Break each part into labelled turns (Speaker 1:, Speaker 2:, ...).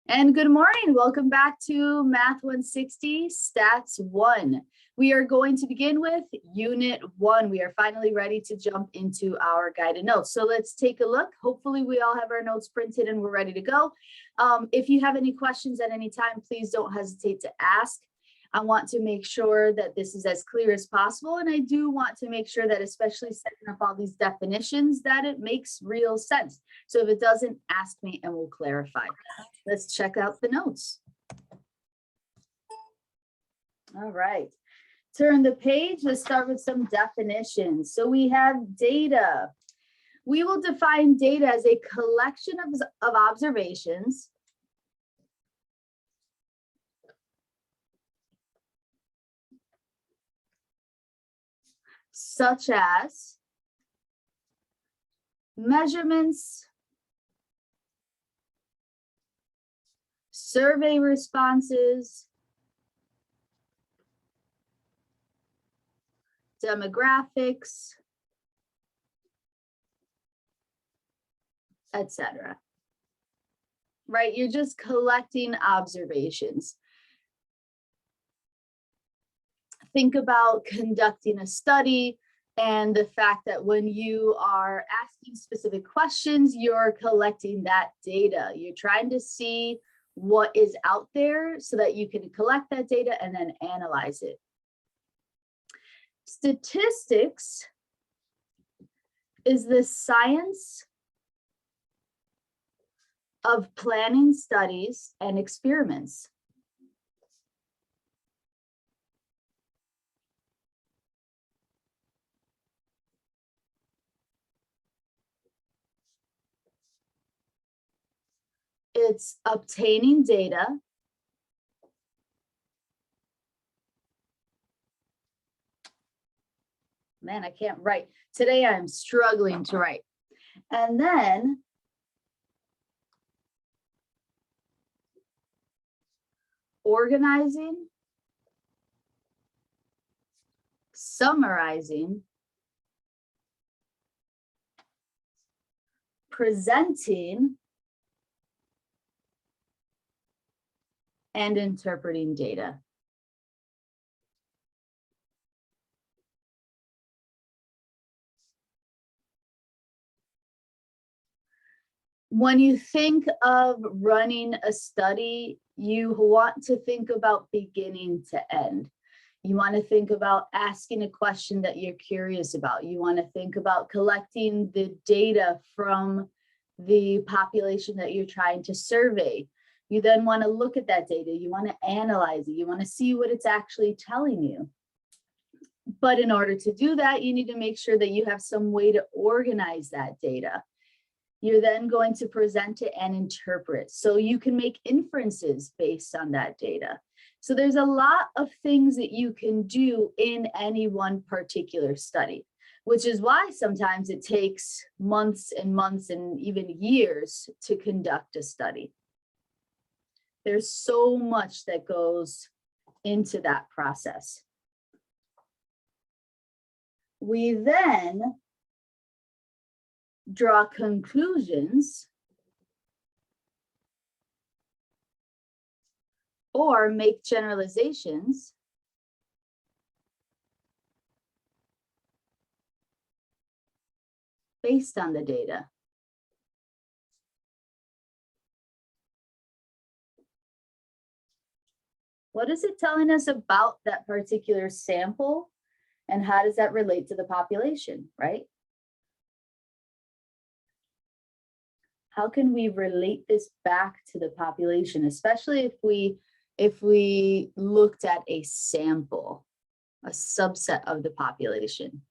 Speaker 1: And good morning. Welcome back to Math 160 Stats 1. We are going to begin with Unit 1. We are finally ready to jump into our guided notes. So let's take a look. Hopefully we all have our notes printed and we're ready to go. If you have any questions at any time, please don't hesitate to ask. I want to make sure that this is as clear as possible. And I do want to make sure that, especially setting up all these definitions, that it makes real sense. So if it doesn't, ask me and we'll clarify. Let's check out the notes. All right. Turn the page. Let's start with some definitions. So we have data. We will define data as a collection of observations such as measurements, survey responses, demographics, etc. Right? You're just collecting observations. Think about conducting a study and the fact that when you are asking specific questions, you're collecting that data. You're trying to see what is out there so that you can collect that data and then analyze it. Statistics is the science of planning studies and experiments. It's obtaining data man, I can't write. Today I'm struggling to write. And then organizing, summarizing, presenting, and interpreting data. When you think of running a study, you want to think about beginning to end. You want to think about asking a question that you're curious about. You want to think about collecting the data from the population that you're trying to survey. You then want to look at that data. You want to analyze it. You want to see what it's actually telling you. But in order to do that, you need to make sure that you have some way to organize that data. You're then going to present it and interpret. So you can make inferences based on that data. So there's a lot of things that you can do in any one particular study, which is why sometimes it takes months and months and even years to conduct a study. There's so much that goes into that process. We then draw conclusions or make generalizations based on the data. What is it telling us about that particular sample, and how does that relate to the population, right? How can we relate this back to the population, especially if we looked at a sample, a subset of the population?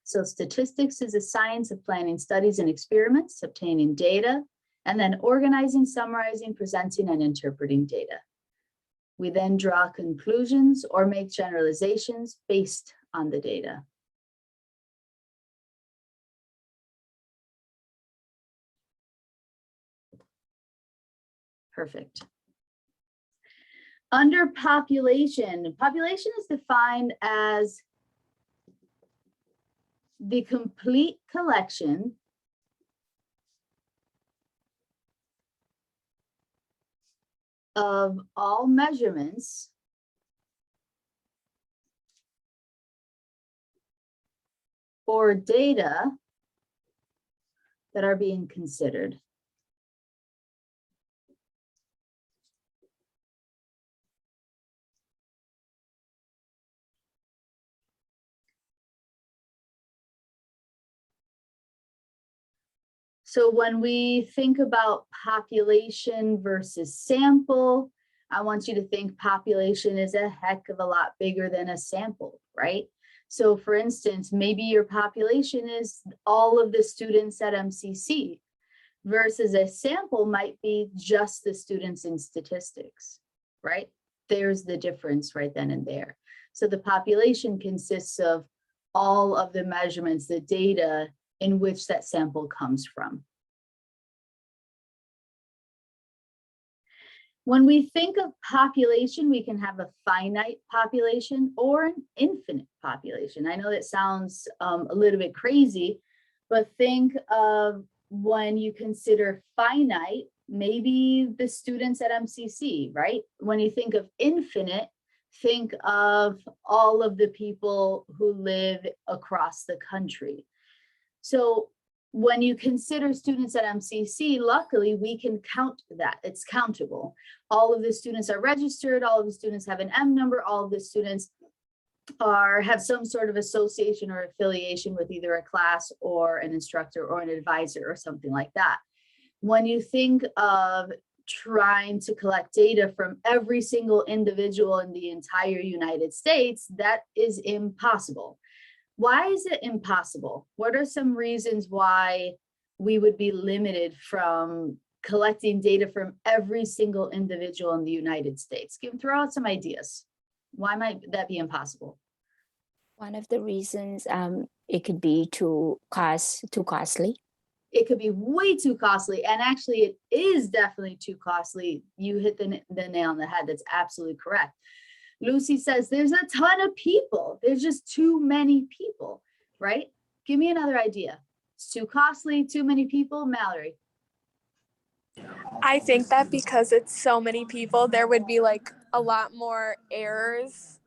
Speaker 1: So statistics is a science of planning studies and experiments, obtaining data, and then organizing, summarizing, presenting, and interpreting data. We then draw conclusions or make generalizations based on the data. Perfect. Under population, population is defined as the complete collection of all measurements or data that are being considered. So when we think about population versus sample, I want you to think population is a heck of a lot bigger than a sample, right? So for instance, maybe your population is all of the students at MCC versus a sample might be just the students in statistics, right? There's the difference right then and there. So the population consists of all of the measurements, the data in which that sample comes from. When we think of population, we can have a finite population or an infinite population. I know that sounds a little bit crazy, but think of when you consider finite, maybe the students at MCC, right? When you think of infinite, think of all of the people who live across the country. So when you consider students at MCC, luckily we can count that, it's countable. All of the students are registered, all of the students have an M number, all of the students have some sort of association or affiliation with either a class or an instructor or an advisor or something like that. When you think of trying to collect data from every single individual in the entire United States, that is impossible. Why is it impossible? What are some reasons why we would be limited from collecting data from every single individual in the United States? Throw out some ideas. Why might that be impossible?
Speaker 2: One of the reasons it could be too costly.
Speaker 1: It could be way too costly, and actually it is definitely too costly. You hit the nail on the head. That's absolutely correct. Lucy says there's a ton of people. There's just too many people, right? Give me another idea. It's too costly, too many people. Mallory.
Speaker 3: I think that because it's so many people, there would be like a lot more errors.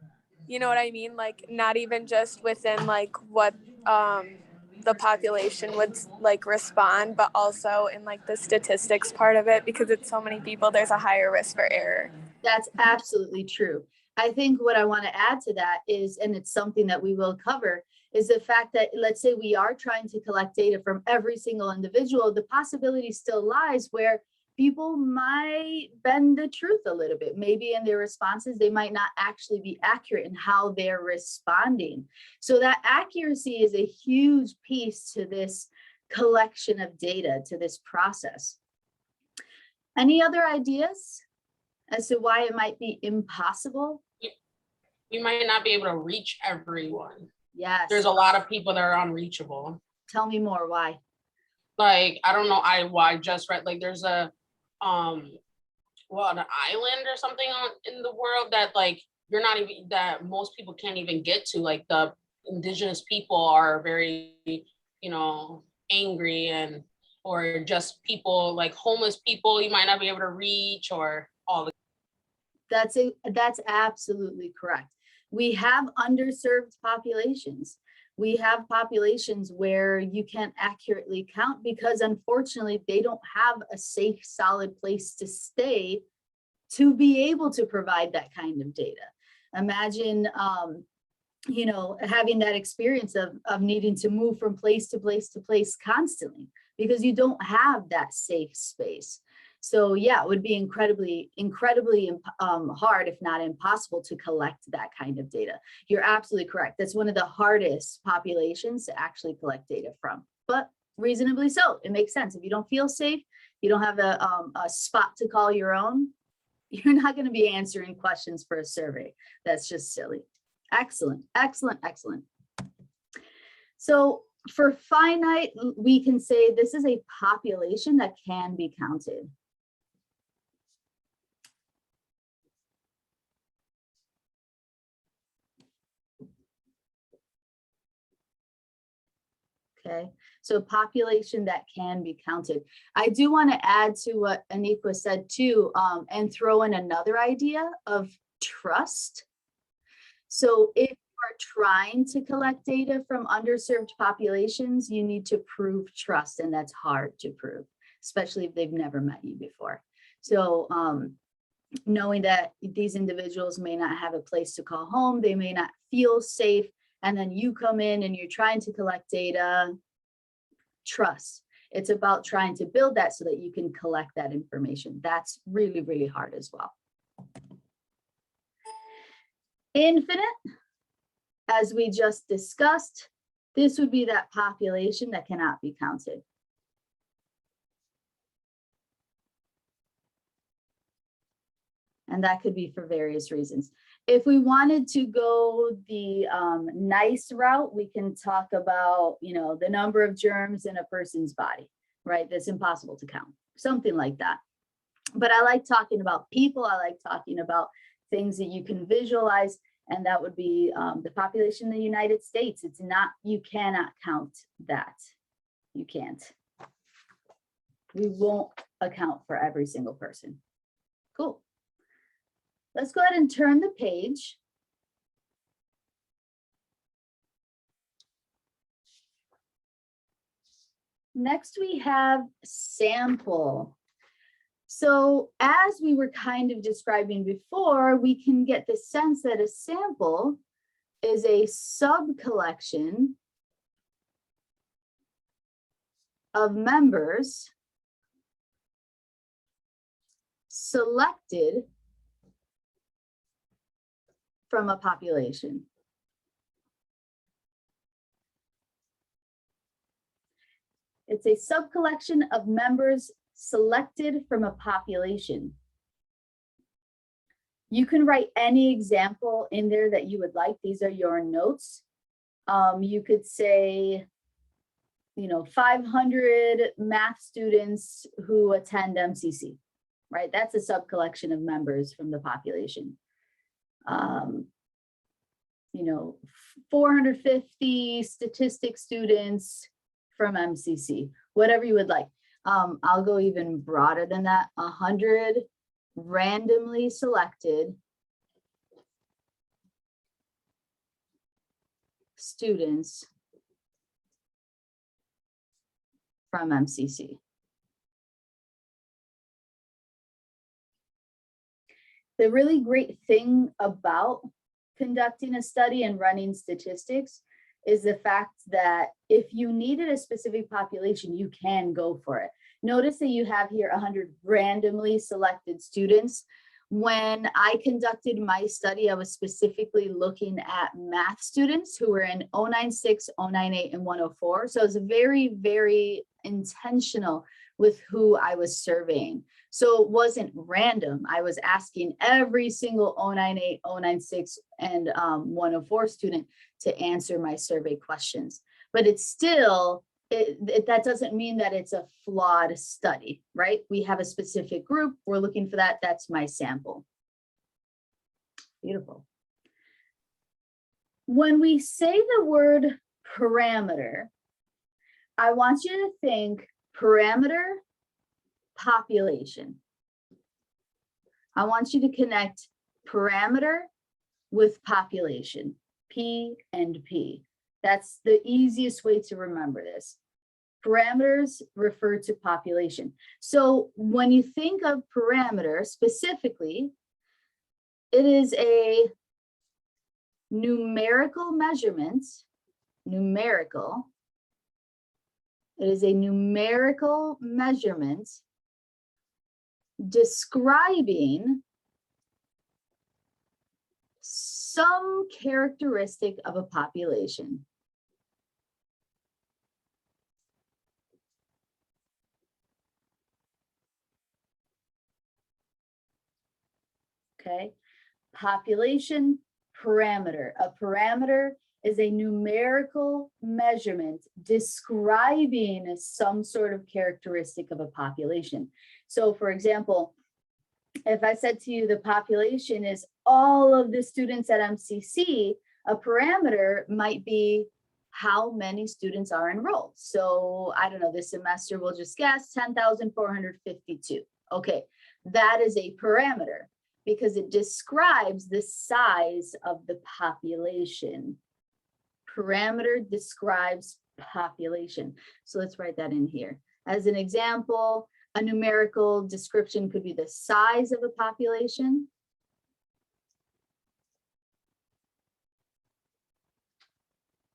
Speaker 3: You know what I mean? Like not even just within like what the population would like respond, but also in like the statistics part of it, because it's so many people, there's a higher risk for error.
Speaker 1: That's absolutely true. I think what I want to add to that is, and it's something that we will cover, is the fact that let's say we are trying to collect data from every single individual, the possibility still lies where people might bend the truth a little bit. Maybe in their responses, they might not actually be accurate in how they're responding. So that accuracy is a huge piece to this collection of data, to this process. Any other ideas as to why it might be impossible?
Speaker 4: You might not be able to reach everyone.
Speaker 1: Yes.
Speaker 4: There's a lot of people that are unreachable.
Speaker 1: Tell me more, why?
Speaker 4: Like, I don't know, I just read, like, there's a, an island or something in the world that, like, you're not even, that most people can't even get to. Like, the indigenous people are very, you know, angry, and, or just people, like homeless people, you might not be able to reach, or all the.
Speaker 1: That's absolutely correct. We have underserved populations. We have populations where you can't accurately count because unfortunately they don't have a safe, solid place to stay to be able to provide that kind of data. Imagine, you know, having that experience of needing to move from place to place to place constantly because you don't have that safe space. So yeah, it would be incredibly hard, if not impossible, to collect that kind of data. You're absolutely correct. That's one of the hardest populations to actually collect data from, but reasonably so. It makes sense. If you don't feel safe, you don't have a spot to call your own, you're not going to be answering questions for a survey. That's just silly. Excellent, excellent, excellent. So for finite, we can say this is a population that can be counted. Okay, so population that can be counted. I do want to add to what Aniqua said too, and throw in another idea of trust. So if you are trying to collect data from underserved populations, you need to prove trust, and that's hard to prove, especially if they've never met you before. So knowing that these individuals may not have a place to call home, they may not feel safe, and then you come in and you're trying to collect data, trust. It's about trying to build that so that you can collect that information. That's really, really hard as well. Infinite, as we just discussed, this would be that population that cannot be counted. And that could be for various reasons. If we wanted to go the nice route, we can talk about, you know, the number of germs in a person's body, right? That's impossible to count, something like that. But I like talking about people. I like talking about things that you can visualize, and that would be the population in the United States. It's not, you cannot count that. You can't. We won't account for every single person. Cool. Let's go ahead and turn the page. Next, we have sample. So as we were kind of describing before, we can get the sense that a sample is a sub-collection of members selected from a population. It's a sub-collection of members selected from a population. You can write any example in there that you would like. These are your notes. You could say, you know, 500 math students who attend MCC, right? That's a sub-collection of members from the population. You know, 450 statistics students from MCC, whatever you would like. I'll go even broader than that. 100 randomly selected students from MCC. The really great thing about conducting a study and running statistics is the fact that if you needed a specific population, you can go for it. Notice that you have here 100 randomly selected students. When I conducted my study, I was specifically looking at math students who were in 096, 098, and 104. So I was very, very intentional with who I was surveying. So it wasn't random. I was asking every single 098, 096, and 104 student to answer my survey questions. But it's still, that doesn't mean that it's a flawed study, right? We have a specific group, we're looking for that, that's my sample. Beautiful. When we say the word parameter, I want you to think parameter, population. I want you to connect parameter with population, P and P. That's the easiest way to remember this. Parameters refer to population. So when you think of parameter specifically, it is a numerical measurement, numerical. It is a numerical measurement describing some characteristic of a population. Okay, population parameter. A parameter is a numerical measurement describing some sort of characteristic of a population. So for example, if I said to you the population is all of the students at MCC, a parameter might be how many students are enrolled. So I don't know, this semester we'll just guess 10,452. Okay, that is a parameter because it describes the size of the population. Parameter describes population. So let's write that in here. As an example, a numerical description could be the size of a population.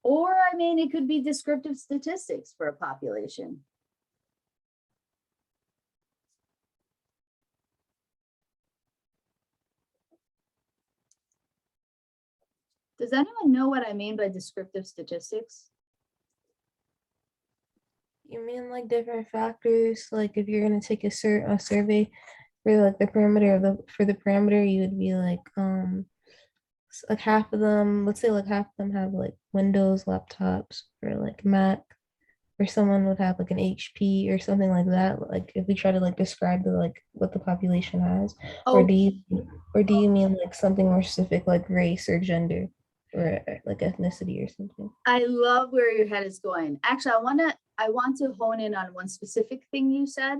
Speaker 1: Or, I mean, it could be descriptive statistics for a population. Does anyone know what I mean by descriptive statistics?
Speaker 5: You mean like different factors? Like if you're gonna take a survey for like the parameter of the parameter, you would be like half of them, let's say like half of them have like Windows laptops or like Mac, or someone would have like an HP or something like that. Like if we try to like describe the like what the population has, or
Speaker 1: Oh,
Speaker 5: do you mean like something more specific like race or gender or like ethnicity or something?
Speaker 1: I love where your head is going. Actually, I want to hone in on one specific thing you said.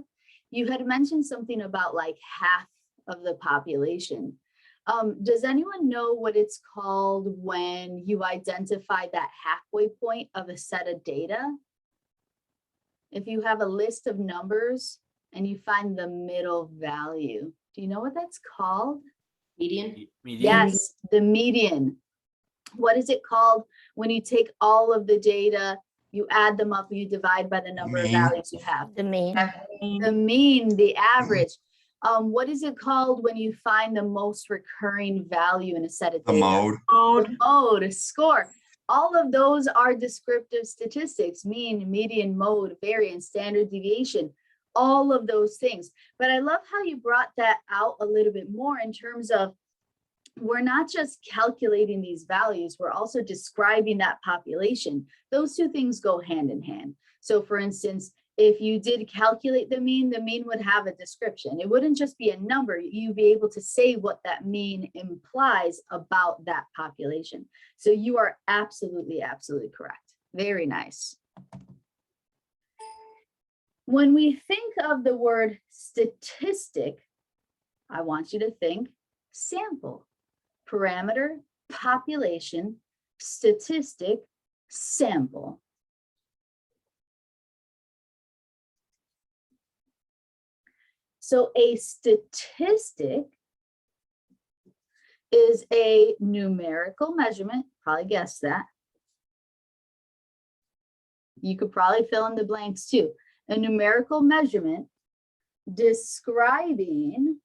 Speaker 1: You had mentioned something about like half of the population. Does anyone know what it's called when you identify that halfway point of a set of data? If you have a list of numbers and you find the middle value, do you know what that's called?
Speaker 6: Median?
Speaker 1: Yes, the median. What is it called when you take all of the data, you add them up, you divide by the number of values you have?
Speaker 2: The mean.
Speaker 1: The mean, the average. What is it called when you find the most recurring value in a set of data? The mode, score. All of those are descriptive statistics: mean, median, mode, variance, standard deviation, all of those things. But I love how you brought that out a little bit more in terms of we're not just calculating these values, we're also describing that population. Those two things go hand in hand. So for instance, if you did calculate the mean would have a description. It wouldn't just be a number. You'd be able to say what that mean implies about that population. So you are absolutely, absolutely correct. Very nice. When we think of the word statistic, I want you to think sample. Parameter, population, statistic, sample. So a statistic is a numerical measurement, probably guessed that. You could probably fill in the blanks too. A numerical measurement describing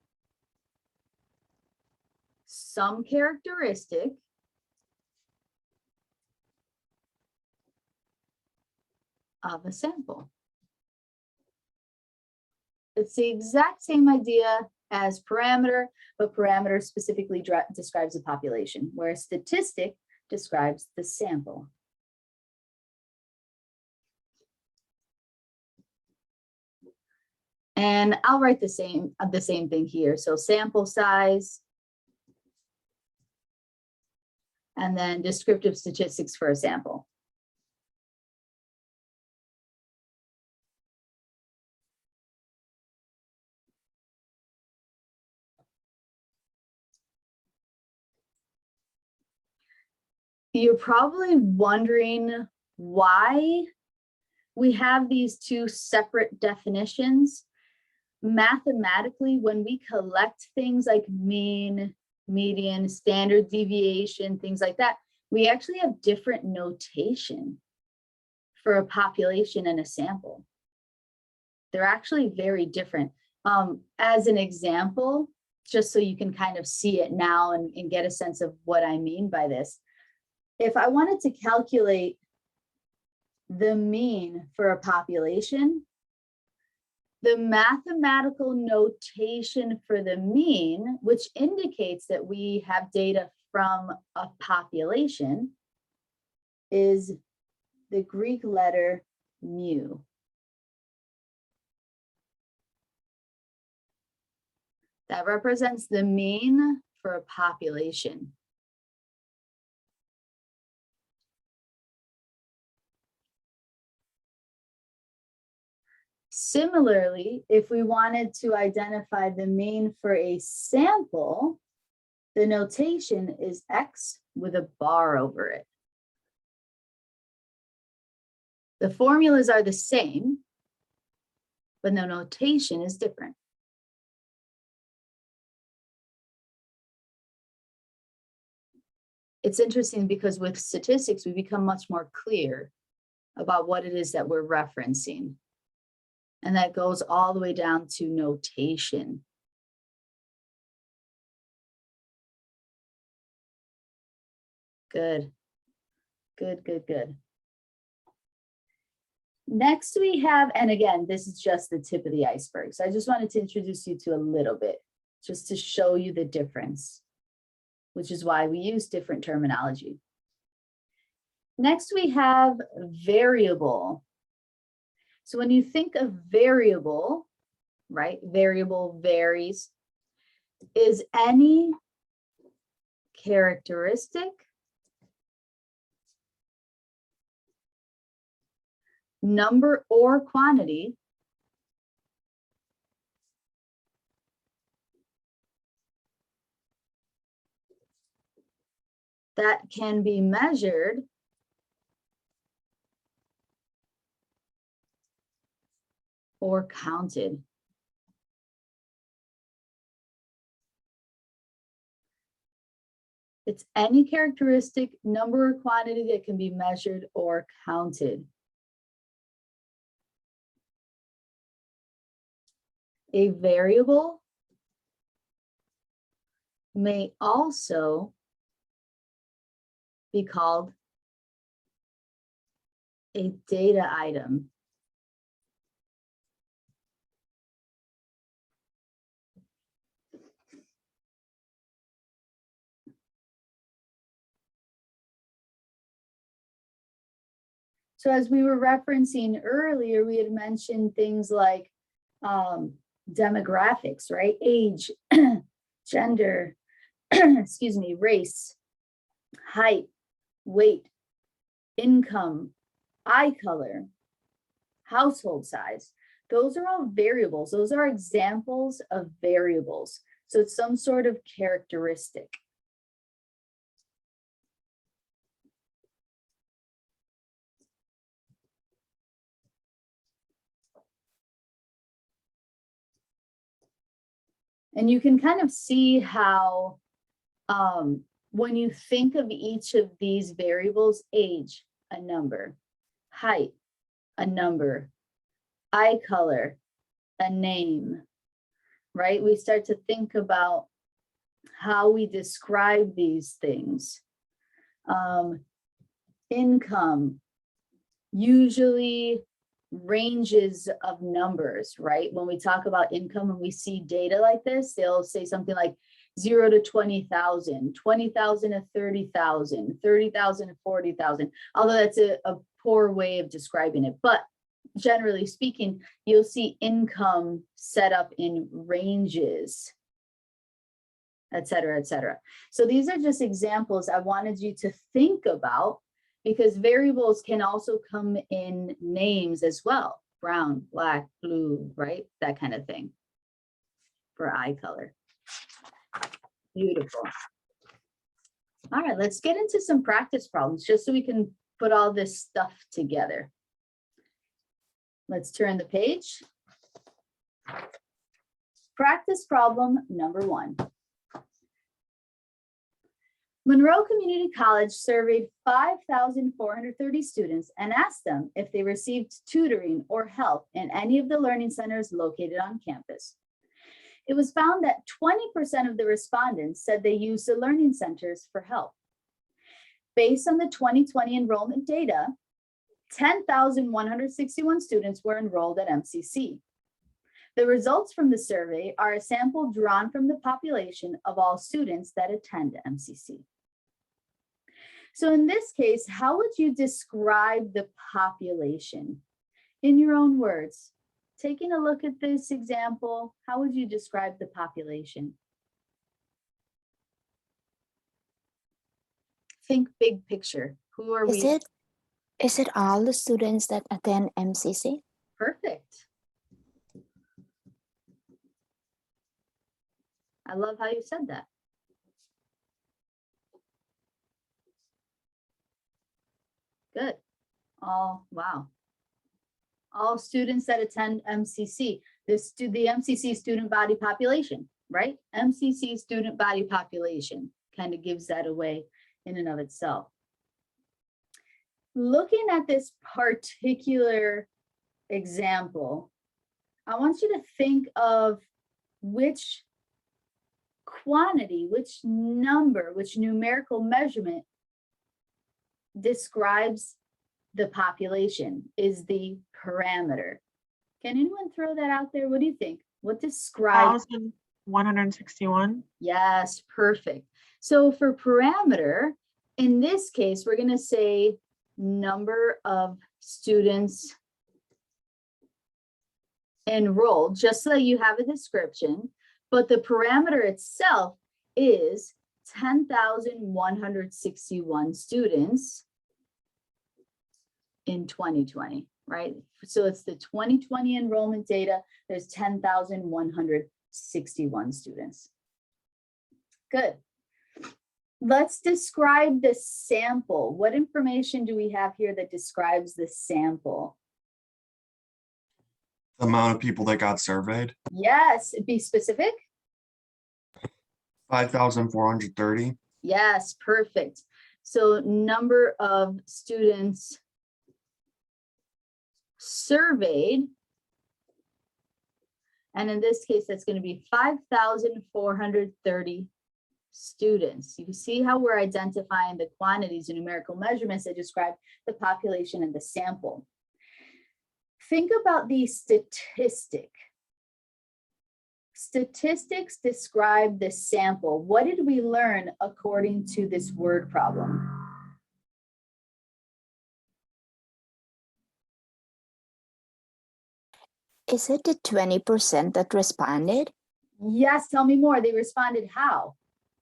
Speaker 1: some characteristic of a sample. It's the exact same idea as parameter, but parameter specifically describes the population, whereas statistic describes the sample. And I'll write the same thing here. So sample size, and then descriptive statistics for a sample. You're probably wondering why we have these two separate definitions. Mathematically, when we collect things like mean, median, standard deviation, things like that, we actually have different notation for a population and a sample. They're actually very different. As an example, just so you can kind of see it now and get a sense of what I mean by this. If I wanted to calculate the mean for a population, the mathematical notation for the mean, which indicates that we have data from a population, is the Greek letter mu. That represents the mean for a population. Similarly, if we wanted to identify the mean for a sample, the notation is X with a bar over it. The formulas are the same, but the notation is different. It's interesting because with statistics, we become much more clear about what it is that we're referencing. And that goes all the way down to notation. Good, good, good, good. Next we have, and again, this is just the tip of the iceberg. So I just wanted to introduce you to a little bit, just to show you the difference, which is why we use different terminology. Next we have variable. So when you think of variable, right, variable varies, is any characteristic, number or quantity that can be measured or counted. It's any characteristic, number or quantity that can be measured or counted. A variable may also be called a data item. So as we were referencing earlier, we had mentioned things like demographics, right? Age, gender, excuse me, race, height, weight, income, eye color, household size. Those are all variables. Those are examples of variables. So it's some sort of characteristic. And you can kind of see how when you think of each of these variables, age, a number, height, a number, eye color, a name, right? We start to think about how we describe these things. Income, usually ranges of numbers, right? When we talk about income and we see data like this, they'll say something like 0 to 20,000, 20,000 to 30,000, 30,000 to 40,000, although that's a poor way of describing it. But generally speaking, you'll see income set up in ranges, et cetera, et cetera. So these are just examples I wanted you to think about, because variables can also come in names as well. Brown, black, blue, right? That kind of thing for eye color. Beautiful. All right, let's get into some practice problems just so we can put all this stuff together. Let's turn the page. Practice problem number 1. Monroe Community College surveyed 5,430 students and asked them if they received tutoring or help in any of the learning centers located on campus. It was found that 20% of the respondents said they used the learning centers for help. Based on the 2020 enrollment data, 10,161 students were enrolled at MCC. The results from the survey are a sample drawn from the population of all students that attend MCC. So in this case, how would you describe the population? In your own words, taking a look at this example, how would you describe the population? Think big picture. Who are we?
Speaker 2: Is it all the students that attend MCC?
Speaker 1: Perfect. I love how you said that. Good. Wow. All students that attend MCC, the MCC student body population, right? MCC student body population kind of gives that away in and of itself. Looking at this particular example, I want you to think of which quantity, which number, which numerical measurement describes the population, is the parameter. Can anyone throw that out there? What do you think? What describes?
Speaker 6: 1,161.
Speaker 1: Yes, perfect. So for parameter, in this case, we're going to say number of students enrolled, just so that you have a description, but the parameter itself is 10,161 students in 2020, right? So it's the 2020 enrollment data. There's 10,161 students. Good. Let's describe the sample. What information do we have here that describes the sample?
Speaker 7: The amount of people that got surveyed,
Speaker 1: Yes, be specific.
Speaker 7: 5,430.
Speaker 1: Yes, perfect. So number of students surveyed, and in this case, that's going to be 5,430 students. You can see how we're identifying the quantities and numerical measurements that describe the population and the sample. Think about the statistic. Statistics describe the sample. What did we learn according to this word problem?
Speaker 2: Is it the 20% that responded?
Speaker 1: Yes, tell me more. They responded how?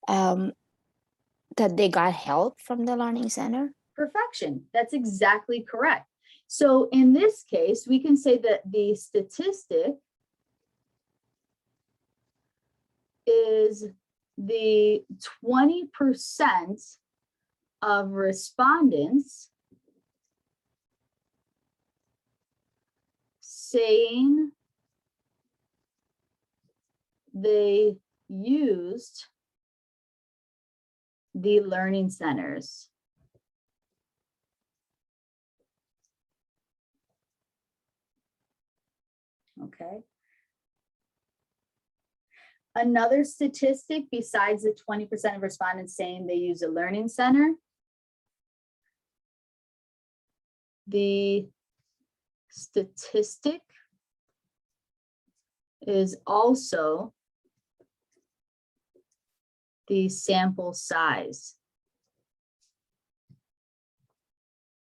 Speaker 2: That they got help from the learning center?
Speaker 1: Perfection. That's exactly correct. So in this case, we can say that the statistic is the 20% of respondents saying they used the learning centers. Okay. Another statistic besides the 20% of respondents saying they use a learning center, the statistic is also the sample size,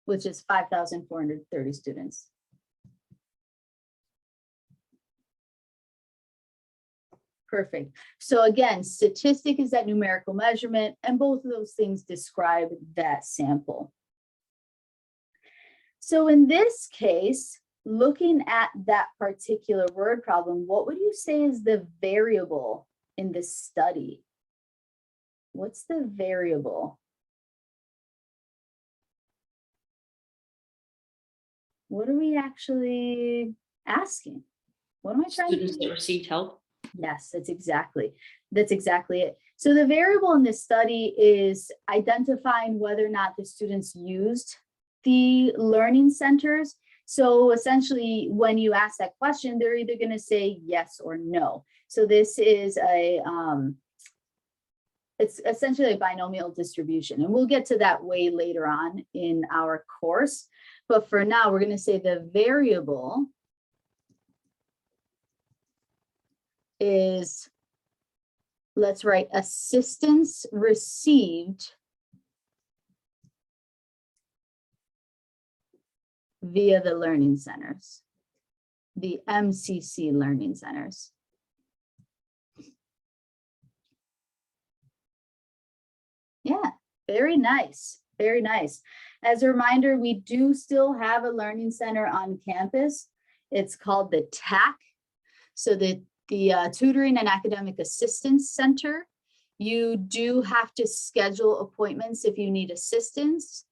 Speaker 1: which is 5,430 students. Perfect. So again, statistic is that numerical measurement, and both of those things describe that sample. So in this case, looking at that particular word problem, what would you say is the variable in this study? What's the variable? What are we actually asking? What am I trying to do?
Speaker 8: Students that received help.
Speaker 1: Yes, that's exactly it. So the variable in this study is identifying whether or not the students used the learning centers. So essentially, when you ask that question, they're either going to say yes or no. So this is it's essentially a binomial distribution, and we'll get to that way later on in our course. But for now, we're going to say the variable is, let's write assistance received via the learning centers, the MCC learning centers. Yeah, very nice, very nice. As a reminder, we do still have a learning center on campus. It's called the TAC. So the Tutoring and Academic Assistance Center. You do have to schedule appointments if you need assistance.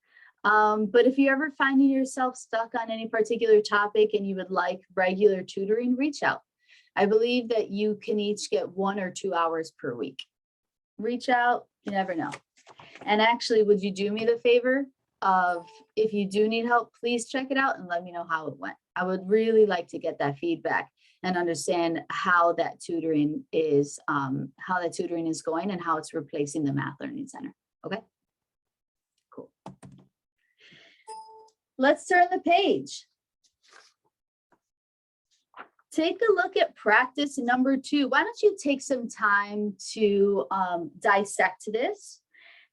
Speaker 1: But if you're ever finding yourself stuck on any particular topic and you would like regular tutoring, reach out. I believe that you can each get 1 or 2 hours per week. Reach out, you never know. And actually, would you do me the favor of, if you do need help, please check it out and let me know how it went. I would really like to get that feedback and understand how that tutoring is going and how it's replacing the Math Learning Center. Okay, cool. Let's turn the page. Take a look at practice number 2. Why don't you take some time to dissect this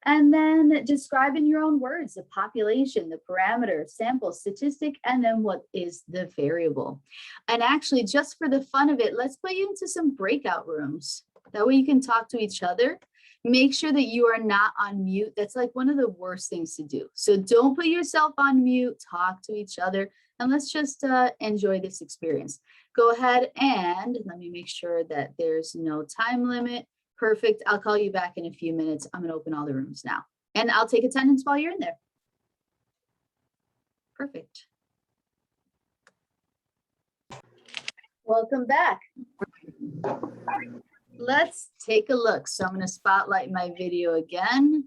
Speaker 1: and then describe in your own words the population, the parameter, sample, statistic, and then what is the variable. And actually, just for the fun of it, let's put you into some breakout rooms. That way you can talk to each other. Make sure that you are not on mute. That's like one of the worst things to do. So don't put yourself on mute, talk to each other, and let's just enjoy this experience. Go ahead and let me make sure that there's no time limit. Perfect. I'll call you back in a few minutes. I'm going to open all the rooms now, and I'll take attendance while you're in there. Perfect. Welcome back. Let's take a look. So I'm going to spotlight my video again,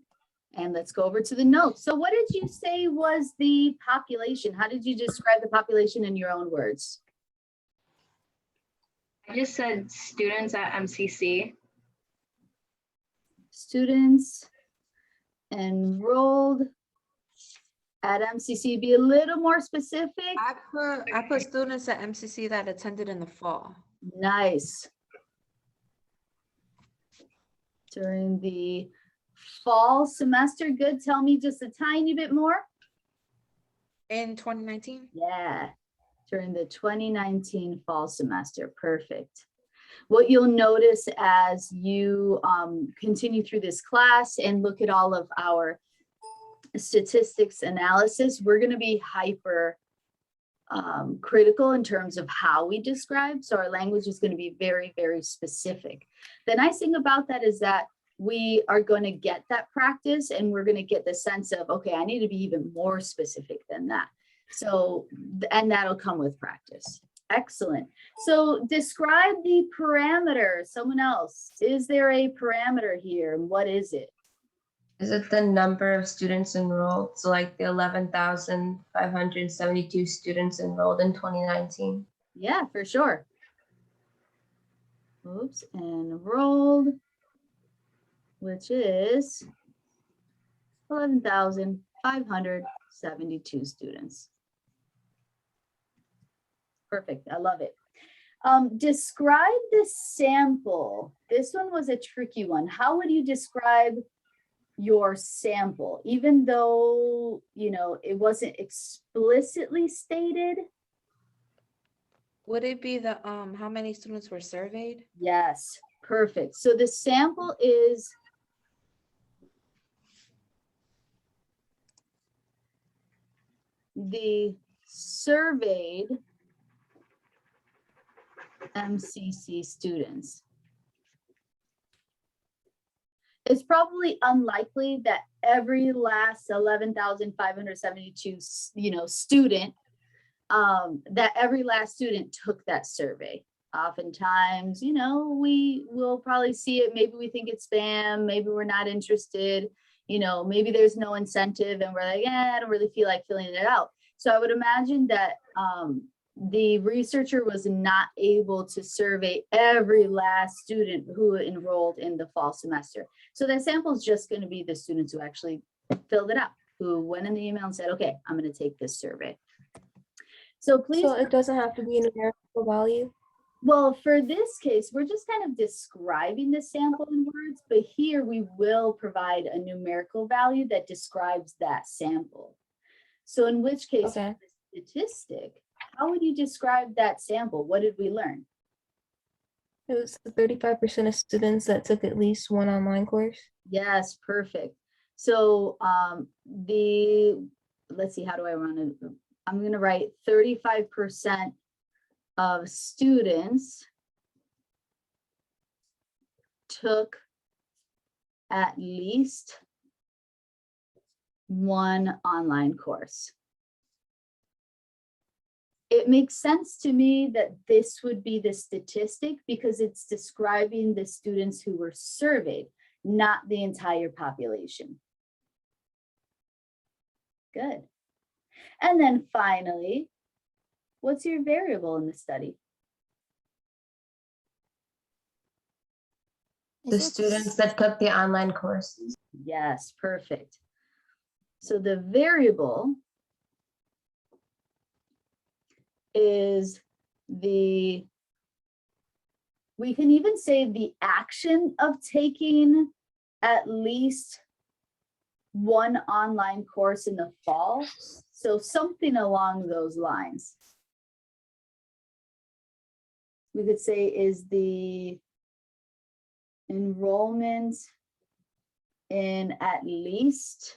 Speaker 1: and let's go over to the notes. So what did you say was the population? How did you describe the population in your own words?
Speaker 8: I just said students at MCC.
Speaker 1: Students enrolled at MCC. Be a little more specific.
Speaker 9: I put students at MCC that attended in the fall.
Speaker 1: Nice. During the fall semester. Good. Tell me just a tiny bit more.
Speaker 9: In 2019?
Speaker 1: Yeah. During the 2019 fall semester. Perfect. What you'll notice as you continue through this class and look at all of our statistics analysis, we're going to be hyper critical in terms of how we describe. So our language is going to be very, very specific. The nice thing about that is that we are going to get that practice and we're going to get the sense of, okay, I need to be even more specific than that. So, and that'll come with practice. Excellent. So describe the parameter. Someone else. Is there a parameter here? What is it?
Speaker 10: Is it the number of students enrolled? So like the 11,572 students enrolled in 2019?
Speaker 1: Yeah, for sure. Oops, enrolled, which is 11,572 students. Perfect, I love it. Describe the sample. This one was a tricky one. How would you describe your sample, even though, you know, it wasn't explicitly stated?
Speaker 9: Would it be the how many students were surveyed?
Speaker 1: Yes, perfect. So the sample is the surveyed MCC students. It's probably unlikely that every last 11,572, student, that every last student took that survey. Oftentimes, we will probably see it. Maybe we think it's spam. Maybe we're not interested. Maybe there's no incentive and we're like, I don't really feel like filling it out. So I would imagine that the researcher was not able to survey every last student who enrolled in the fall semester. So that sample is just going to be the students who actually filled it out, who went in the email and said, okay, I'm going to take this survey. So please.
Speaker 5: So it doesn't have to be a numerical value?
Speaker 1: Well, for this case, we're just kind of describing the sample in words, but here we will provide a numerical value that describes that sample. So in which case,
Speaker 5: okay,
Speaker 1: the statistic, how would you describe that sample? What did we learn?
Speaker 5: it was 35% of students that took at least one online course.
Speaker 1: Yes, perfect. So let's see, how do I run it? I'm going to write 35% of students took at least one online course. It makes sense to me that this would be the statistic because it's describing the students who were surveyed, not the entire population. Good. And then finally, what's your variable in the study?
Speaker 10: The students that took the online courses.
Speaker 1: Yes, perfect. So the variable is we can even say the action of taking at least one online course in the fall. So something along those lines. We could say is the enrollment in at least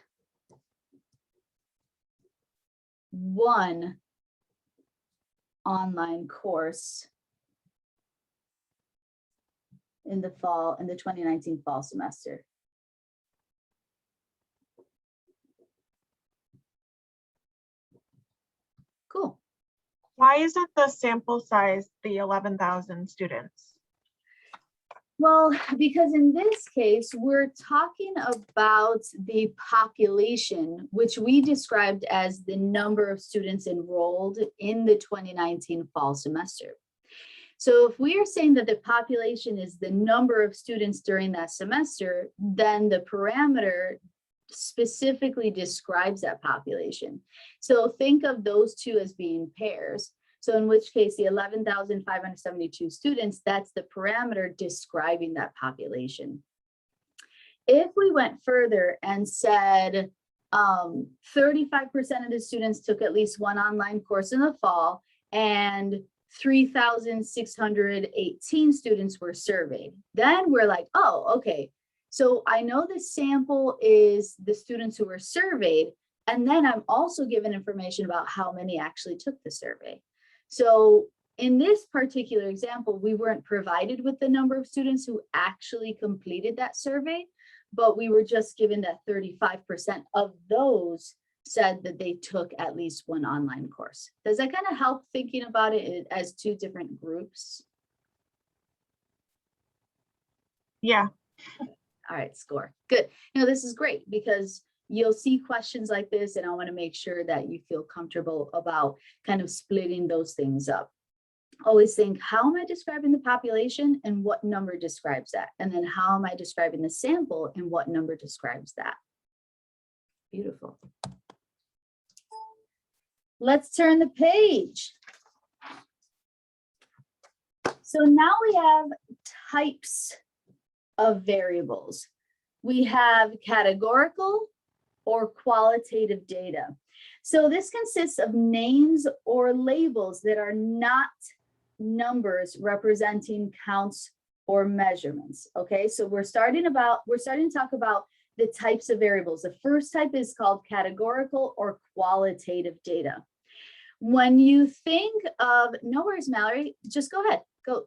Speaker 1: one online course in the fall, in the 2019 fall semester. Cool.
Speaker 6: Why isn't the sample size the 11,000 students?
Speaker 1: Well, because in this case, we're talking about the population, which we described as the number of students enrolled in the 2019 fall semester. So if we are saying that the population is the number of students during that semester, then the parameter specifically describes that population. So think of those two as being pairs. So in which case the 11,572 students, that's the parameter describing that population. If we went further and said 35% of the students took at least one online course in the fall and 3,618 students were surveyed, then we're like, oh, okay. So I know the sample is the students who were surveyed, and then I'm also given information about how many actually took the survey. So in this particular example, we weren't provided with the number of students who actually completed that survey, but we were just given that 35% of those said that they took at least one online course. Does that kind of help thinking about it as two different groups?
Speaker 6: Yeah.
Speaker 1: All right, score. Good. You know, this is great because you'll see questions like this, and I want to make sure that you feel comfortable about kind of splitting those things up. Always think, how am I describing the population and what number describes that? And then how am I describing the sample and what number describes that? Beautiful. Let's turn the page. So now we have types of variables. We have categorical or qualitative data. So this consists of names or labels that are not numbers representing counts or measurements. Okay, so we're starting to talk about the types of variables. The first type is called categorical or qualitative data. When you think of, no worries, Mallory, just go ahead, go,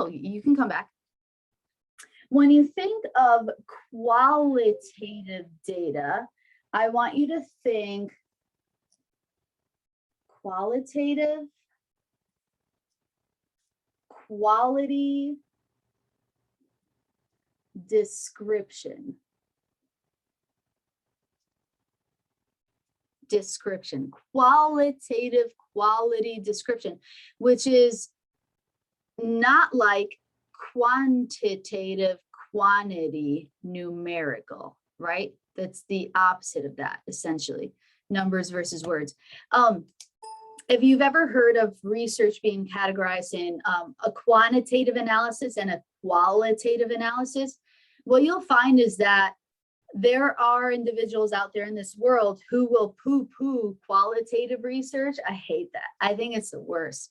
Speaker 1: you can come back. When you think of qualitative data, I want you to think qualitative, quality, description. Qualitative quality description, which is not like quantitative quantity numerical, right? That's the opposite of that, essentially, numbers versus words. If you've ever heard of research being categorized in a quantitative analysis and a qualitative analysis, what you'll find is that there are individuals out there in this world who will poo-poo qualitative research. I hate that. I think it's the worst.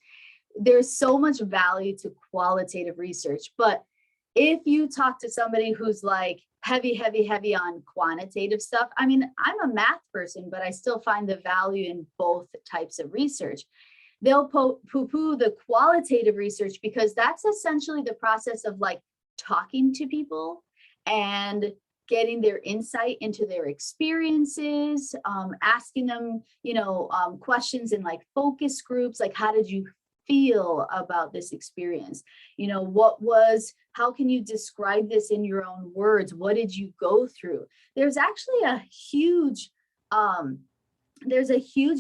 Speaker 1: There's so much value to qualitative research, but if you talk to somebody who's like heavy on quantitative stuff, I mean, I'm a math person, but I still find the value in both types of research. They'll poo-poo the qualitative research because that's essentially the process of like talking to people and getting their insight into their experiences, asking them, questions in like focus groups, like how did you feel about this experience? How can you describe this in your own words? What did you go through? There's actually a huge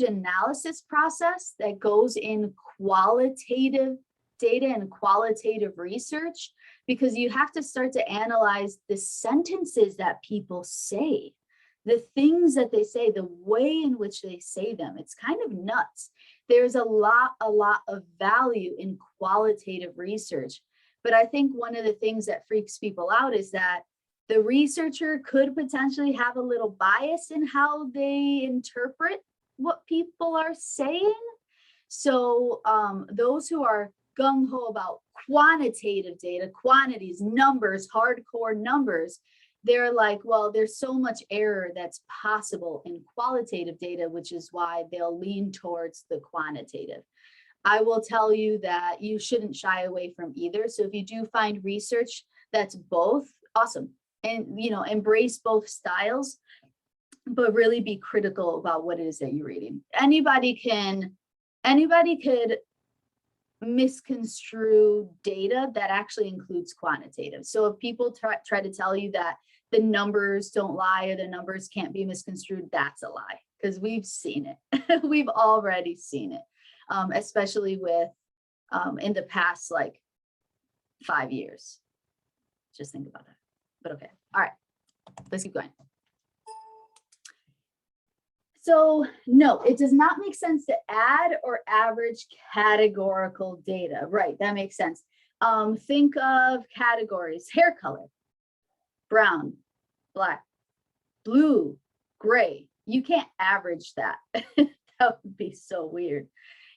Speaker 1: analysis process that goes in qualitative data and qualitative research, because you have to start to analyze the sentences that people say, the things that they say, the way in which they say them. It's kind of nuts. There's a lot of value in qualitative research. But I think one of the things that freaks people out is that the researcher could potentially have a little bias in how they interpret what people are saying. So those who are gung-ho about quantitative data, quantities, numbers, hardcore numbers, they're like, well, there's so much error that's possible in qualitative data, which is why they'll lean towards the quantitative. I will tell you that you shouldn't shy away from either. So if you do find research that's both, awesome. And, embrace both styles, but really be critical about what it is that you're reading. Anybody could misconstrue data that actually includes quantitative. So if people try to tell you that the numbers don't lie or the numbers can't be misconstrued, that's a lie, because we've seen it. We've already seen it, especially with in the past like 5 years. Just think about that. But okay, all right, let's keep going. So no, it does not make sense to add or average categorical data. Right, that makes sense. Think of categories: hair color, brown, black, blue, gray. You can't average that. That would be so weird.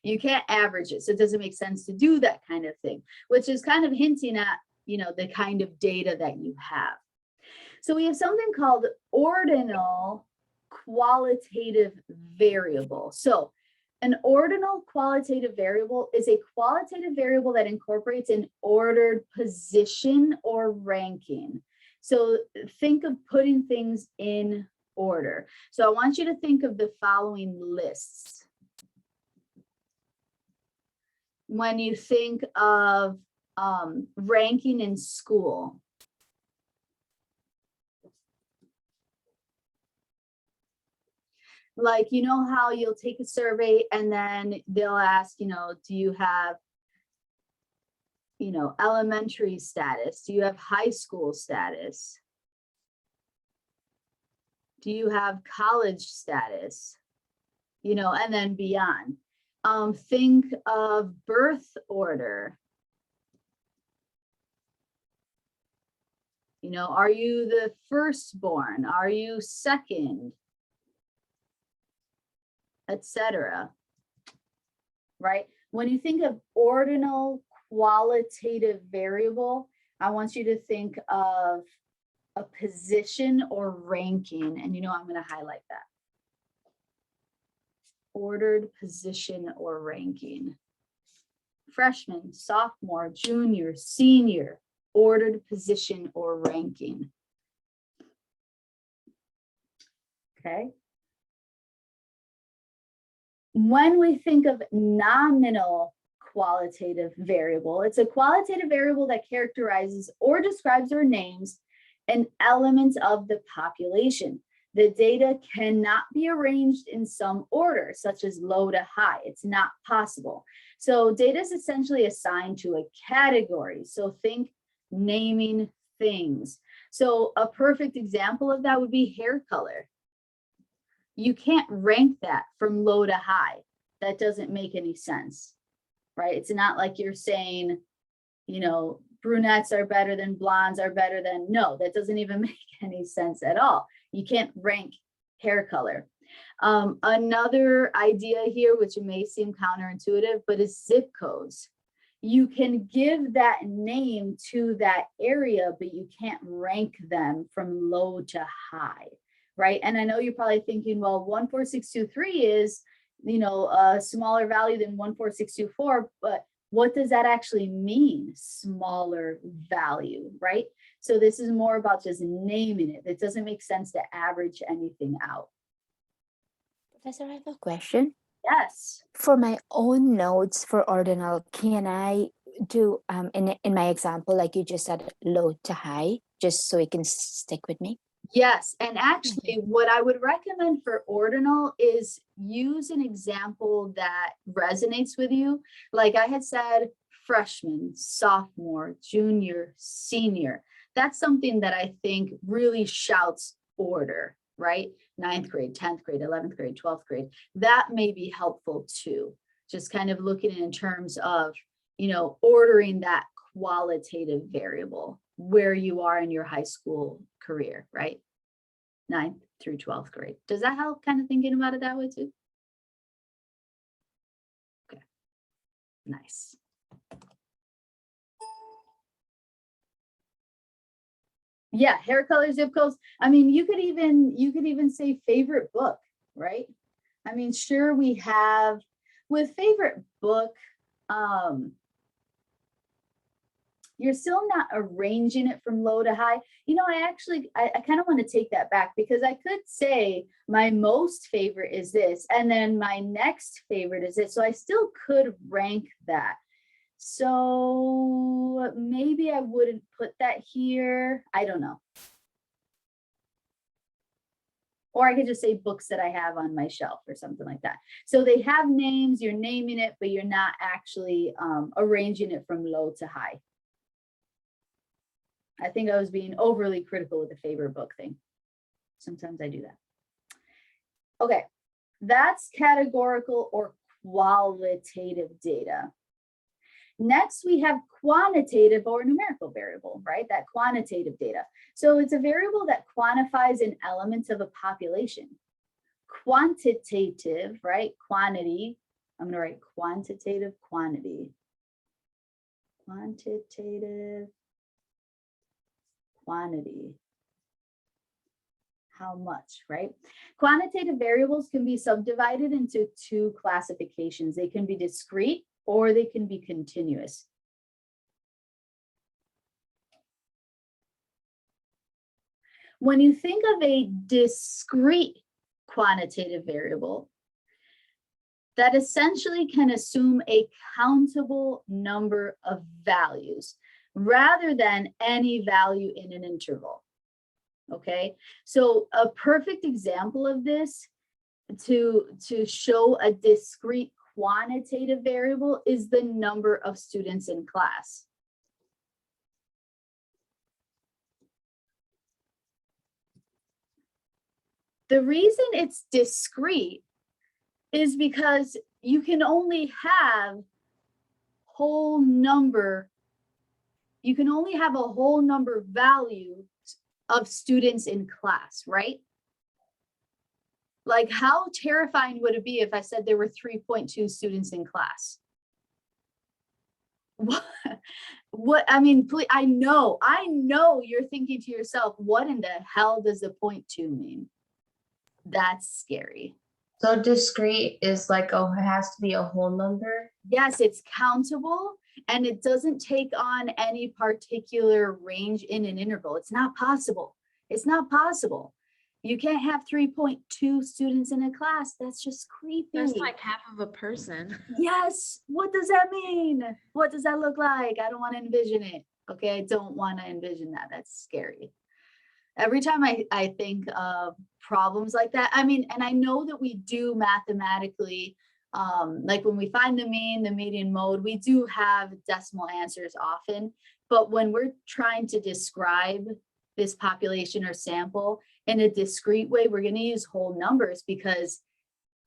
Speaker 1: You can't average it. So it doesn't make sense to do that kind of thing, which is kind of hinting at, the kind of data that you have. So we have something called ordinal qualitative variable. So an ordinal qualitative variable is a qualitative variable that incorporates an ordered position or ranking. So think of putting things in order. So I want you to think of the following lists. When you think of ranking in school, like, how you'll take a survey and then they'll ask, do you have, elementary status? Do you have high school status? Do you have college status? And then beyond. Think of birth order. Are you the firstborn? Are you second? Etc. Right? When you think of ordinal qualitative variable, I want you to think of a position or ranking, and I'm going to highlight that. Ordered position or ranking. Freshman, sophomore, junior, senior, ordered position or ranking. Okay. When we think of nominal qualitative variable, it's a qualitative variable that characterizes or describes or names an element of the population. The data cannot be arranged in some order, such as low to high. It's not possible. So data is essentially assigned to a category. So think naming things. So a perfect example of that would be hair color. You can't rank that from low to high. That doesn't make any sense, right? It's not like you're saying, brunettes are better than blondes are better than, no, that doesn't even make any sense at all. You can't rank hair color. Another idea here, which may seem counterintuitive, but is zip codes. You can give that name to that area, but you can't rank them from low to high. Right. And I know you're probably thinking, well, 14623 is, a smaller value than 14624, but What does that actually mean? Smaller value, right? So this is more about just naming it. It doesn't make sense to average anything out.
Speaker 2: Professor, I have a question.
Speaker 1: Yes.
Speaker 2: For my own notes for ordinal, can I do in my example, like you just said, low to high, just so it can stick with me?
Speaker 1: Yes, and actually what I would recommend for ordinal is use an example that resonates with you. Like I had said, freshman, sophomore, junior, senior. That's something that I think really shouts order, right? 9th grade, 10th grade, 11th grade, 12th grade. That may be helpful too. Just kind of looking in terms of, you know, ordering that qualitative variable where you are in your high school career, right? 9th through 12th grade. Does that help kind of thinking about it that way too? Okay, nice. Yeah, hair color, zip codes. I mean, you could even say favorite book, right? I mean, sure, we have with favorite book, you're still not arranging it from low to high. You know, I kind of want to take that back, because I could say my most favorite is this, and then my next favorite is this. So I still could rank that. So maybe I wouldn't put that here. I don't know. Or I could just say books that I have on my shelf or something like that. So they have names, you're naming it, but you're not actually arranging it from low to high. I think I was being overly critical with the favorite book thing. Sometimes I do that. Okay, that's categorical or qualitative data. Next, we have quantitative or numerical variable, right? That quantitative data. So it's a variable that quantifies an element of a population. Quantitative, right? Quantity. I'm going to write quantitative quantity. Quantitative quantity. How much, right? Quantitative variables can be subdivided into two classifications. They can be discrete or they can be continuous. When you think of a discrete quantitative variable, that essentially can assume a countable number of values rather than any value in an interval. Okay, so a perfect example of this to show a discrete quantitative variable is the number of students in class. The reason it's discrete is because you can only have whole number, you can only have a whole number value of students in class, right? Like, how terrifying would it be if I said there were 3.2 students in class? What I mean, please, I know you're thinking to yourself, what in the hell does the 0.2 mean? That's scary.
Speaker 10: So discrete is like, oh, it has to be a whole number?
Speaker 1: Yes, it's countable and it doesn't take on any particular range in an interval. It's not possible. It's not possible. You can't have 3.2 students in a class. That's just creepy.
Speaker 9: That's like half of a person.
Speaker 1: Yes. What does that mean? What does that look like? I don't want to envision it. Okay, I don't want to envision that. That's scary. Every time I think of problems like that, I mean, and I know that we do mathematically, like when we find the mean, the median, mode, we do have decimal answers often, but when we're trying to describe this population or sample in a discrete way, we're going to use whole numbers because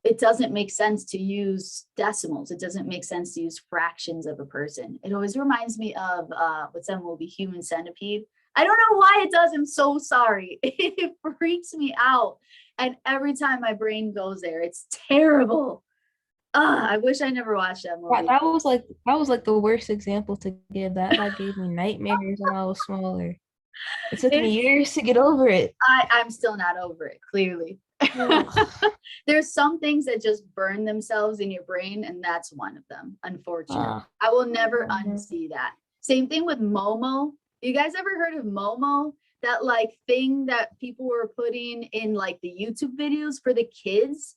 Speaker 1: it doesn't make sense to use decimals. It doesn't make sense to use fractions of a person. It always reminds me of what's that movie, Human Centipede. I don't know why it does. I'm so sorry. It freaks me out. And every time my brain goes there, it's terrible. I wish I never watched that movie.
Speaker 5: That was like the worst example to give. That gave me nightmares when I was smaller. It took me years to get over it.
Speaker 1: I'm still not over it, clearly. There's some things that just burn themselves in your brain, and that's one of them, unfortunately. I will never unsee that. Same thing with Momo. You guys ever heard of Momo? That like thing that people were putting in like the YouTube videos for the kids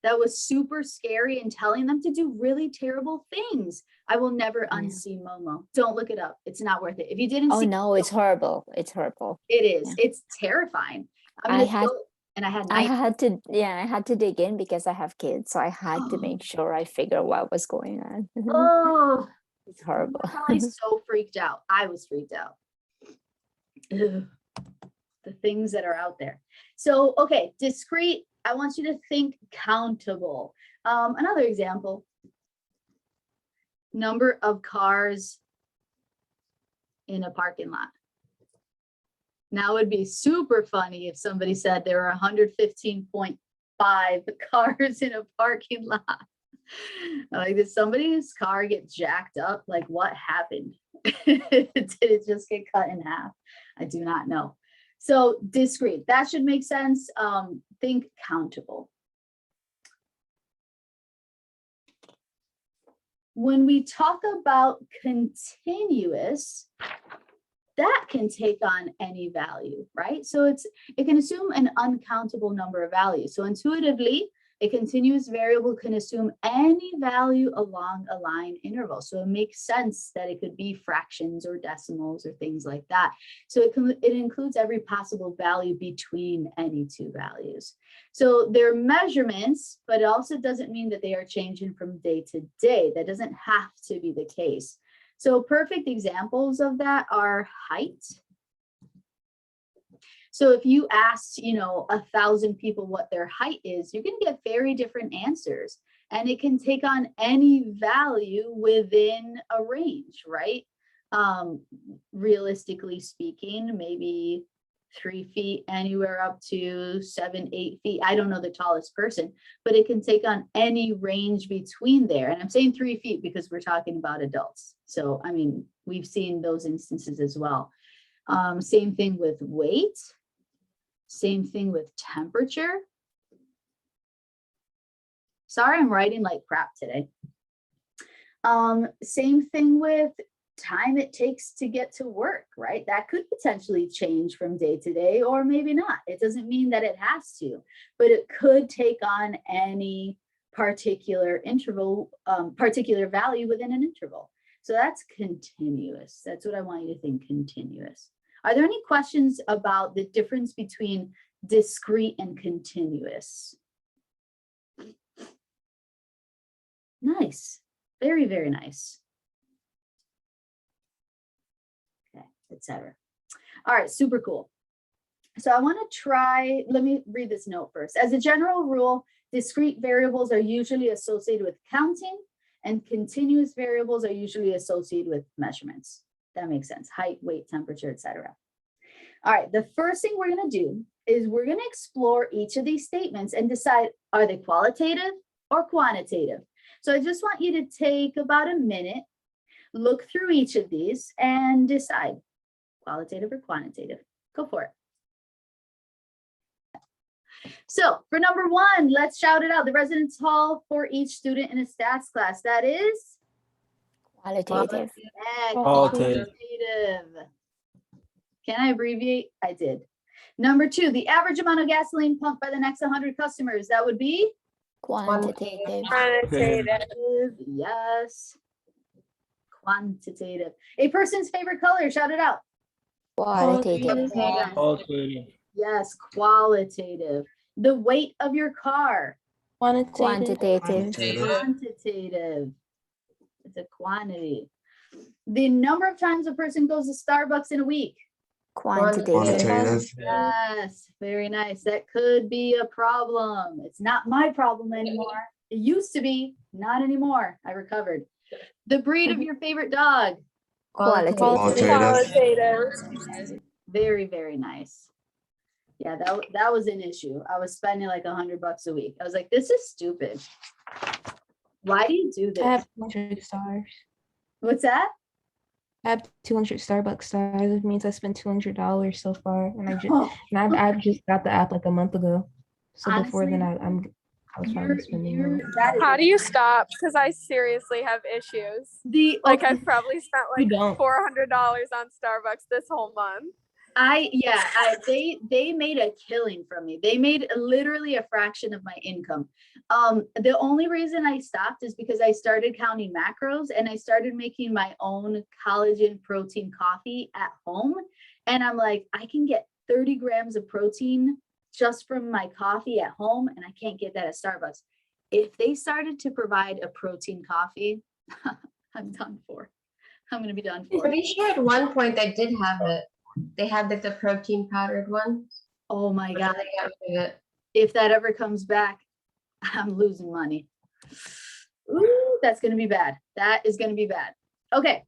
Speaker 1: that was super scary and telling them to do really terrible things. I will never unsee Momo. Don't look it up. It's not worth it. If you didn't
Speaker 2: Oh
Speaker 1: see
Speaker 2: no, it's horrible. It's horrible.
Speaker 1: it is.
Speaker 2: Yeah.
Speaker 1: It's terrifying. I'm
Speaker 2: I
Speaker 1: an
Speaker 2: had-
Speaker 1: adult and I had
Speaker 2: I
Speaker 1: night.
Speaker 2: had to, yeah, I had to dig in because I have kids, so I had to make sure I figure what was going on.
Speaker 1: Oh,
Speaker 2: It's horrible.
Speaker 1: I'm probably so freaked out. I was freaked out. Ugh. The things that are out there. So, okay, discrete. I want you to think countable. Another example. Number of cars in a parking lot. Now it would be super funny if somebody said there were 115.5 cars in a parking lot. Like, did somebody's car get jacked up? Like, what happened? Did it just get cut in half? I do not know. So discrete, that should make sense. Think countable. When we talk about continuous, that can take on any value, right? So it can assume an uncountable number of values. So intuitively, a continuous variable can assume any value along a line interval. So it makes sense that it could be fractions or decimals or things like that. So it includes every possible value between any two values. So they're measurements, but it also doesn't mean that they are changing from day to day. That doesn't have to be the case. So perfect examples of that are height. So if you asked, 1,000 people what their height is, you're going to get very different answers. And it can take on any value within a range, right? Realistically speaking, maybe 3 feet, anywhere up to 7, 8 feet. I don't know the tallest person, but it can take on any range between there. And I'm saying 3 feet because we're talking about adults. So, I mean, we've seen those instances as well. Same thing with weight. Same thing with temperature. Sorry, I'm writing like crap today. Same thing with time it takes to get to work, right? That could potentially change from day to day, or maybe not. It doesn't mean that it has to, but it could take on any particular interval, particular value within an interval. So that's continuous. That's what I want you to think, continuous. Are there any questions about the difference between discrete and continuous? Nice. Very, very nice. Okay, etc. All right, super cool. So I want to try, let me read this note first. As a general rule, discrete variables are usually associated with counting, and continuous variables are usually associated with measurements. That makes sense. Height, weight, temperature, etc. All right, the first thing we're going to do is we're going to explore each of these statements and decide, are they qualitative or quantitative? So I just want you to take about a minute, look through each of these and decide, qualitative or quantitative. Go for it. So for number 1, let's shout it out. The residence hall for each student in a stats class. That is
Speaker 2: Qualitative.
Speaker 1: qualitative. Can I abbreviate? I did. Number 2, the average amount of gasoline pumped by the next 100 customers. That would be
Speaker 2: Quantitative.
Speaker 3: Quantitative.
Speaker 1: Yes. Quantitative. A person's favorite color. Shout it out.
Speaker 2: Qualitative.
Speaker 1: Yes, qualitative. The weight of your car.
Speaker 2: Quantitative.
Speaker 1: Quantitative. It's a quantity. The number of times a person goes to Starbucks in a week.
Speaker 2: Quantitative.
Speaker 1: Yes, very nice. That could be a problem. It's not my problem anymore. It used to be, not anymore. I recovered. The breed of your favorite dog.
Speaker 3: Qualitative.
Speaker 1: Very, very nice. Yeah, that was an issue. I was spending like $100 a week. I was like, this is stupid. Why do you do
Speaker 5: I have
Speaker 1: this?
Speaker 5: 200 stars.
Speaker 1: What's that?
Speaker 5: I have 200 Starbucks stars. It means I spent $200 so far, and I've just got the app like a month ago. So before then,
Speaker 1: Honestly,
Speaker 5: I was fine with spending more.
Speaker 1: that is
Speaker 3: How do you stop? Because I seriously have issues.
Speaker 1: the
Speaker 3: Like
Speaker 1: okay,
Speaker 3: I've probably spent
Speaker 5: You
Speaker 3: like
Speaker 5: don't.
Speaker 3: $400 on Starbucks this whole month.
Speaker 1: they made a killing from me. They made literally a fraction of my income. The only reason I stopped is because I started counting macros and I started making my own collagen protein coffee at home. And I'm like, I can get 30 grams of protein just from my coffee at home, and I can't get that at Starbucks. If they started to provide a protein coffee, I'm done for. I'm gonna be done for.
Speaker 10: Pretty sure at one point they did have it. They had like the protein powdered one.
Speaker 1: Oh my
Speaker 10: but then
Speaker 1: God.
Speaker 10: they got rid of it.
Speaker 1: If that ever comes back, I'm losing money. Ooh, that's gonna be bad. That is gonna be bad. Okay,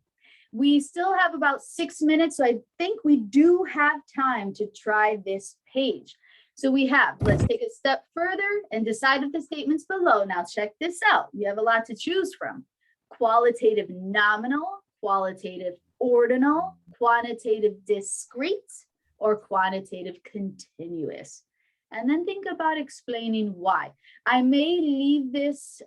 Speaker 1: we still have about 6 minutes, so I think we do have time to try this page. So we have, let's take a step further and decide if the statements below. Now check this out. You have a lot to choose from. Qualitative nominal, qualitative ordinal, quantitative discrete, or quantitative continuous. And then think about explaining why. I may leave this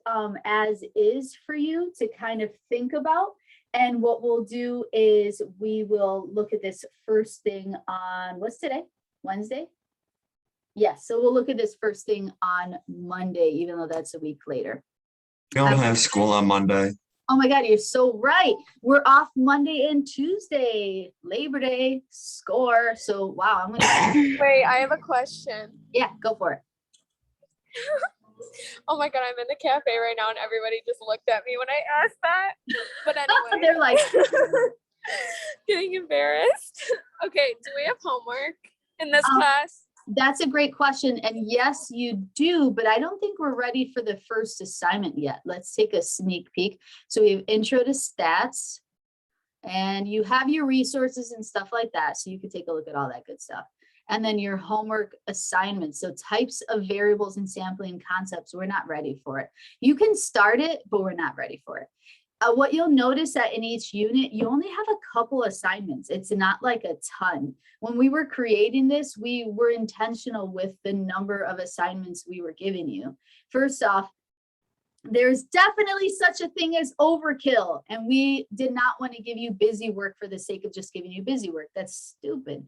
Speaker 1: as is for you to kind of think about. And what we'll do is we will look at this first thing on, what's today? Wednesday? Yes, so we'll look at this first thing on Monday, even though that's a week later.
Speaker 7: We don't have school on Monday.
Speaker 1: Oh my God, you're so right. We're off Monday and Tuesday, Labor Day, score. So wow, I'm gonna
Speaker 3: Wait, I have a question.
Speaker 1: yeah, go for it.
Speaker 3: Oh my God, I'm in the cafe right now and everybody just looked at me when I asked that. But anyway.
Speaker 1: They're like,
Speaker 3: getting embarrassed. Okay, do we have homework in this
Speaker 1: Um,
Speaker 3: class?
Speaker 1: that's a great question. And yes, you do, but I don't think we're ready for the first assignment yet. Let's take a sneak peek. So we have intro to stats, and you have your resources and stuff like that. So you can take a look at all that good stuff. And then your homework assignments. So types of variables and sampling concepts, we're not ready for it. You can start it, but we're not ready for it. What you'll notice that in each unit, you only have a couple assignments. It's not like a ton. When we were creating this, we were intentional with the number of assignments we were giving you. First off, there's definitely such a thing as overkill, and we did not want to give you busy work for the sake of just giving you busy work. That's stupid.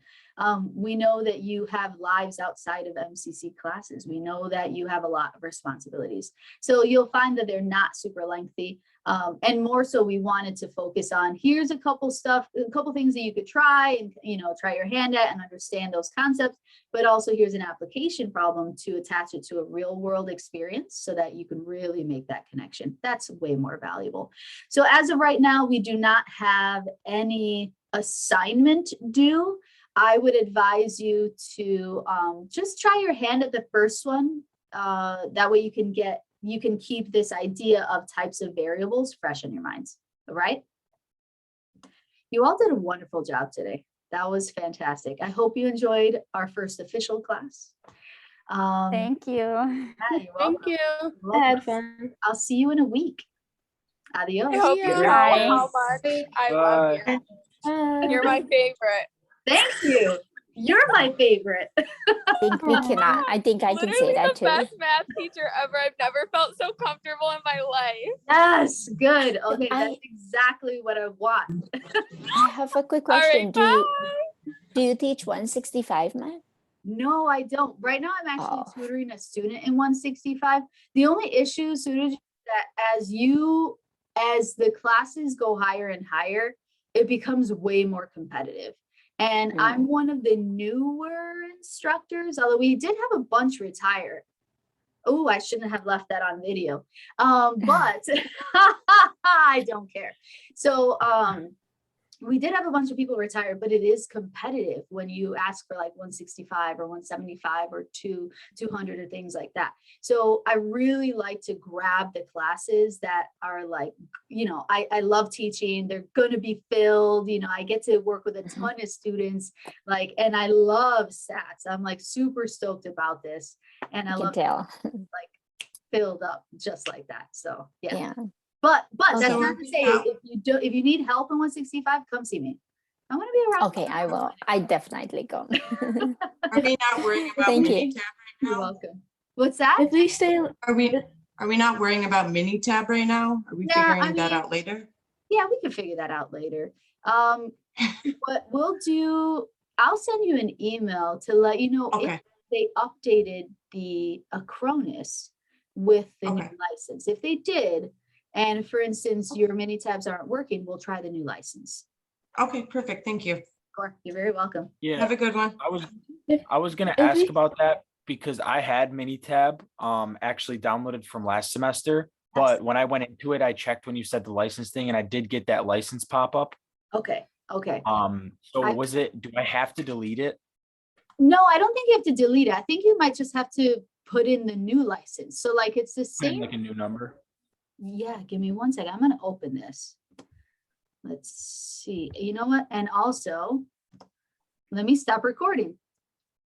Speaker 1: We know that you have lives outside of MCC classes. We know that you have a lot of responsibilities. So you'll find that they're not super lengthy. And more so, we wanted to focus on, here's a couple things that you could try and, try your hand at and understand those concepts, but also here's an application problem to attach it to a real world experience so that you can really make that connection. That's way more valuable. So as of right now, we do not have any assignment due. I would advise you to just try your hand at the first one. That way you can keep this idea of types of variables fresh in your minds. All right. You all did a wonderful job today. That was fantastic. I hope you enjoyed our first official class.
Speaker 11: Thank you.
Speaker 1: Yeah, you're welcome.
Speaker 3: Thank you.
Speaker 1: You're
Speaker 5: I
Speaker 1: welcome.
Speaker 5: had fun.
Speaker 1: I'll see you in a week. Adios.
Speaker 3: I hope you know
Speaker 11: Bye.
Speaker 3: how much I love you.
Speaker 5: Bye.
Speaker 3: You're my favorite.
Speaker 1: Thank you. You're my favorite.
Speaker 2: I think I can say
Speaker 3: Literally
Speaker 2: that
Speaker 3: the
Speaker 2: too.
Speaker 3: best math teacher ever. I've never felt so comfortable in my life.
Speaker 1: Yes, good. Okay,
Speaker 2: I-
Speaker 1: that's exactly what I want.
Speaker 2: I have a quick
Speaker 3: All
Speaker 2: question.
Speaker 3: right,
Speaker 2: Do you teach 165 math?
Speaker 1: No, I don't. Right now, I'm actually
Speaker 2: Oh.
Speaker 1: tutoring a student in 165. The only issue, Suraj, is that as the classes go higher and higher, it becomes way more competitive. And I'm one of the newer instructors, although we did have a bunch retire. Oh, I shouldn't have left that on video. But I don't care. So we did have a bunch of people retire, but it is competitive when you ask for like 165 or 175 or 200 or things like that. So I really like to grab the classes that are like, I love teaching. They're going to be filled. I get to work with a ton of students, and I love stats. I'm like super stoked about this. And I love
Speaker 2: tell.
Speaker 1: filled up just like that. So
Speaker 2: Yeah.
Speaker 1: But that's
Speaker 2: Okay.
Speaker 1: not to say if you need help in 165, come see me. I'm gonna be around.
Speaker 2: Okay, I will. I definitely go.
Speaker 12: Are they not worried about
Speaker 2: Thank you.
Speaker 12: handicap right
Speaker 1: You're
Speaker 12: now?
Speaker 1: welcome. What's that?
Speaker 5: If we stay,
Speaker 12: Are we not worrying about mini tab right now? Are we
Speaker 1: Yeah,
Speaker 12: figuring
Speaker 1: I
Speaker 12: that
Speaker 1: mean,
Speaker 12: out later?
Speaker 1: Yeah, we can figure that out later. What we'll do, I'll send you an email to let you know if
Speaker 12: Okay.
Speaker 1: they updated the Acronis with the new
Speaker 12: Okay.
Speaker 1: license. If they did, and for instance, your mini tabs aren't working, we'll try the new license.
Speaker 12: Okay, perfect. Thank you.
Speaker 1: Sure, you're very welcome.
Speaker 13: Yeah,
Speaker 12: Have a good one.
Speaker 13: I was gonna
Speaker 5: if
Speaker 13: ask
Speaker 5: we-
Speaker 13: about that because I had Minitab actually downloaded from last semester, but when I went into it, I checked when you said the license thing, and I did get that license pop up.
Speaker 1: Okay, okay.
Speaker 13: So
Speaker 1: I-
Speaker 13: do I have to delete it?
Speaker 1: No, I don't think you have to delete it. I think you might just have to put in the new license. So like it's the
Speaker 13: Put in
Speaker 1: same.
Speaker 13: like a new number?
Speaker 1: Yeah, give me one second. I'm gonna open this. Let's see. You know what? And also, let me stop recording.